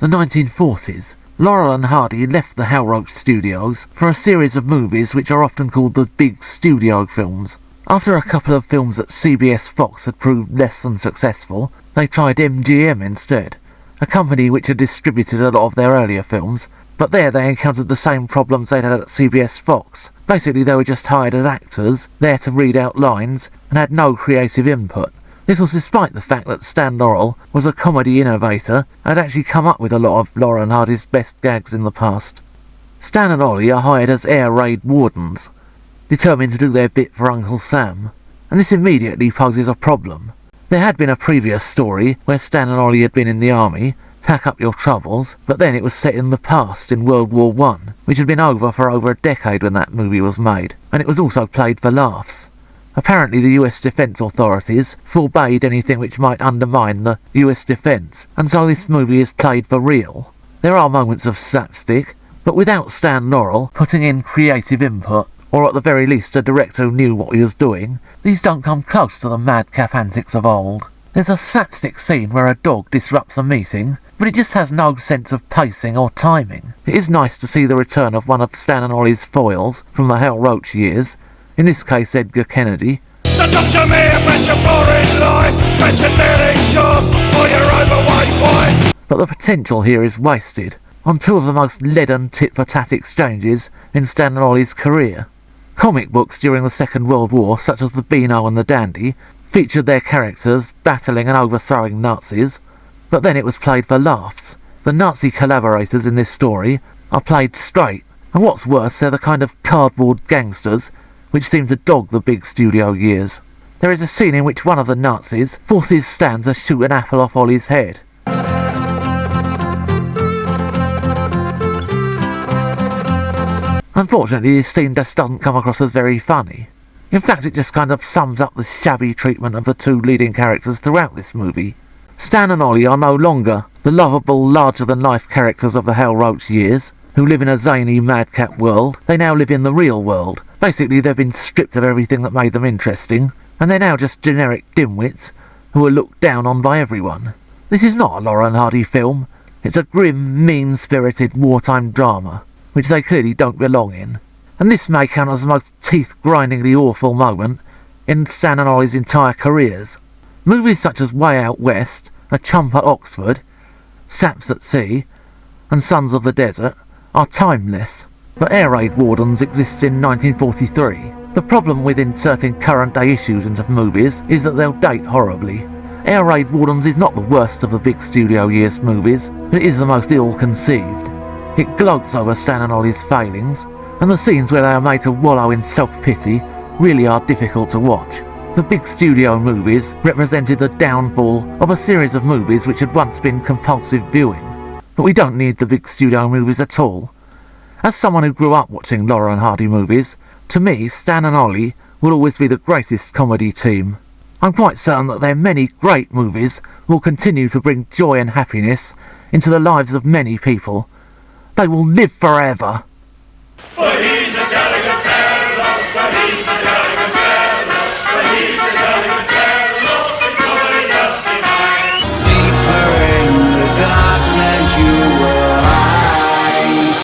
the 1940s, Laurel and Hardy left the Hal Roach Studios for a series of movies which are often called the big studio films. After a couple of films at CBS Fox had proved less than successful, they tried MGM instead, a company which had distributed a lot of their earlier films, but there they encountered the same problems they'd had at CBS Fox. Basically they were just hired as actors, there to read out lines, and had no creative input. This was despite the fact that Stan Laurel was a comedy innovator and had actually come up with a lot of Laurel and Hardy's best gags in the past. Stan and Ollie are hired as air raid wardens, determined to do their bit for Uncle Sam, and this immediately poses a problem. There had been a previous story where Stan and Ollie had been in the army, pack up your troubles, but then it was set in the past in World War I, which had been over for over a decade when that movie was made, and it was also played for laughs. Apparently the US Defence Authorities forbade anything which might undermine the US Defence, and so this movie is played for real. There are moments of slapstick, but without Stan Laurel putting in creative input, or at the very least a director who knew what he was doing, these don't come close to the madcap antics of old. There's a slapstick scene where a dog disrupts a meeting, but it just has no sense of pacing or timing. It is nice to see the return of one of Stan and Ollie's foils from the Hal Roach years, in this case Edgar Kennedy. So talk to me about your boring life, about your knitting job, or your overweight wife. But the potential here is wasted on two of the most leaden tit-for-tat exchanges in Stan and Ollie's career. Comic books during the Second World War, such as the Beano and the Dandy, featured their characters battling and overthrowing Nazis, but then it was played for laughs. The Nazi collaborators in this story are played straight, and what's worse, they're the kind of cardboard gangsters which seem to dog the big studio years. There is a scene in which one of the Nazis forces Stan to shoot an apple off Ollie's head. Unfortunately, this scene just doesn't come across as very funny. In fact, it just kind of sums up the shabby treatment of the two leading characters throughout this movie. Stan and Ollie are no longer the lovable, larger-than-life characters of the Hal Roach years, who live in a zany, madcap world. They now live in the real world. Basically, they've been stripped of everything that made them interesting, and they're now just generic dimwits who are looked down on by everyone. This is not a Laurel and Hardy film. It's a grim, mean-spirited wartime drama, which they clearly don't belong in. And this may count as the most teeth-grindingly awful moment in Stan and Ollie's entire careers. Movies such as Way Out West, A Chump at Oxford, Saps at Sea, and Sons of the Desert are timeless, but Air Raid Wardens exists in 1943. The problem with inserting current-day issues into movies is that they'll date horribly. Air Raid Wardens is not the worst of the big studio years movies, but it is the most ill-conceived. It gloats over Stan and Ollie's failings, and the scenes where they are made to wallow in self-pity really are difficult to watch. The big studio movies represented the downfall of a series of movies which had once been compulsive viewing. But we don't need the big studio movies at all. As someone who grew up watching Laurel and Hardy movies, to me, Stan and Ollie will always be the greatest comedy team. I'm quite certain that their many great movies will continue to bring joy and happiness into the lives of many people. They will live forever.